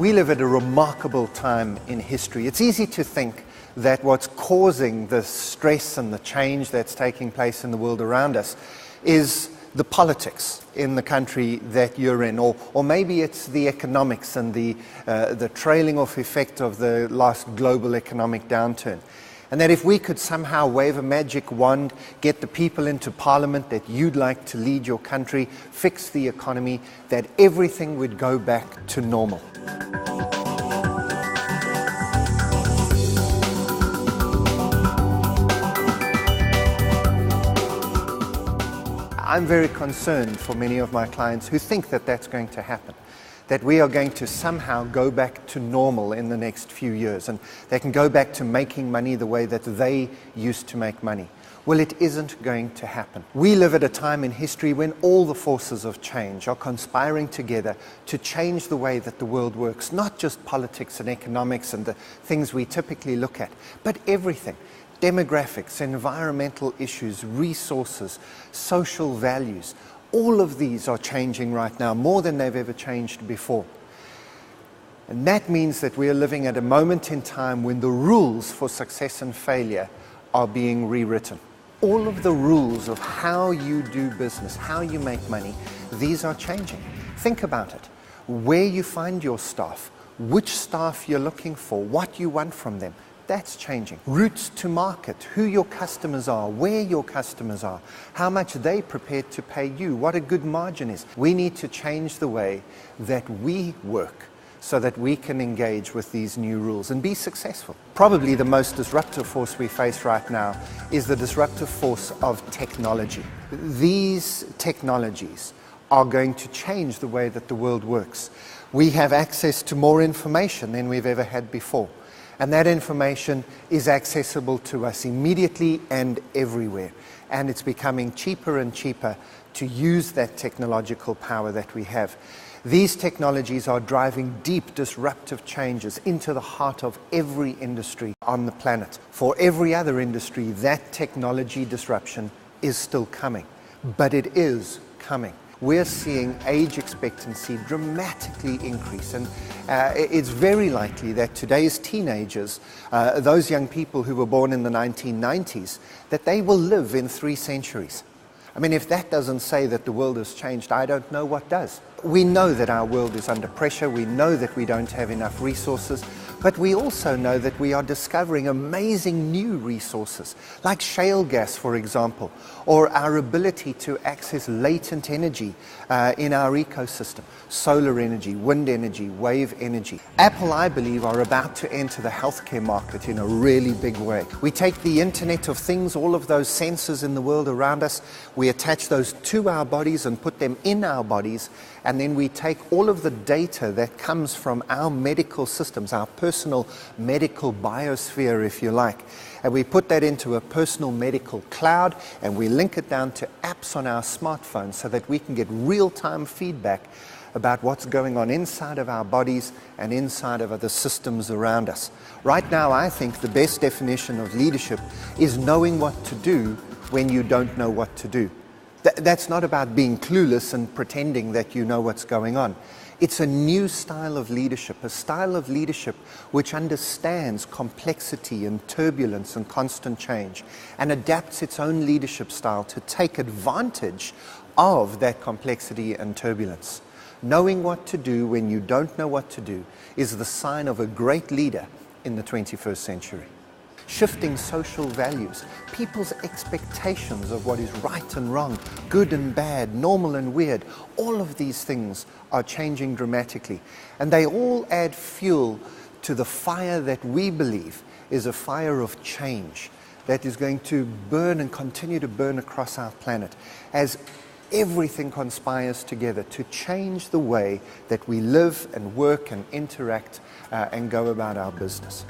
We live at a remarkable time in history. It's easy to think that what's causing the stress and the change that's taking place in the world around us is the politics in the country that you're in, or maybe it's the economics and the trailing off effect of the last global economic downturn. And that if we could somehow wave a magic wand, get the people into parliament that you'd like to lead your country, fix the economy, that everything would go back to normal. I'm very concerned for many of my clients who think that that's going to happen, that we are going to somehow go back to normal in the next few years and they can go back to making money the way that they used to make money. Well, it isn't going to happen. We live at a time in history when all the forces of change are conspiring together to change the way that the world works, not just politics and economics and the things we typically look at, but everything. Demographics, environmental issues, resources, social values, all of these are changing right now more than they've ever changed before. And that means that we are living at a moment in time when the rules for success and failure are being rewritten. All of the rules of how you do business, how you make money, these are changing. Think about it. Where you find your staff, which staff you're looking for, what you want from them. That's changing. Routes to market, who your customers are, where your customers are, how much they're prepared to pay you, what a good margin is. We need to change the way that we work so that we can engage with these new rules and be successful. Probably the most disruptive force we face right now is the disruptive force of technology. These technologies are going to change the way that the world works. We have access to more information than we've ever had before. And that information is accessible to us immediately and everywhere. And it's becoming cheaper and cheaper to use that technological power that we have. These technologies are driving deep disruptive changes into the heart of every industry on the planet. For every other industry, that technology disruption is still coming. But it is coming. We're seeing age expectancy dramatically increase, and it's very likely that today's teenagers, those young people who were born in the 1990s, that they will live in 3 centuries. I mean, if that doesn't say that the world has changed, I don't know what does. We know that our world is under pressure, we know that we don't have enough resources, but we also know that we are discovering amazing new resources, like shale gas, for example, or our ability to access latent energy in our ecosystem, solar energy, wind energy, wave energy. Apple, I believe, are about to enter the healthcare market in a really big way. We take the Internet of Things, all of those sensors in the world around us, we attach those to our bodies and put them in our bodies, and then we take all of the data that comes from our medical systems, our personal medical biosphere, if you like, and we put that into a personal medical cloud, and we link it down to apps on our smartphones so that we can get real-time feedback about what's going on inside of our bodies and inside of the systems around us. Right now, I think the best definition of leadership is knowing what to do when you don't know what to do. That's not about being clueless and pretending that you know what's going on. It's a new style of leadership, a style of leadership which understands complexity and turbulence and constant change and adapts its own leadership style to take advantage of that complexity and turbulence. Knowing what to do when you don't know what to do is the sign of a great leader in the 21st century. Shifting social values, people's expectations of what is right and wrong, good and bad, normal and weird, all of these things are changing dramatically. And they all add fuel to the fire that we believe is a fire of change that is going to burn and continue to burn across our planet as everything conspires together to change the way that we live and work and interact and go about our business.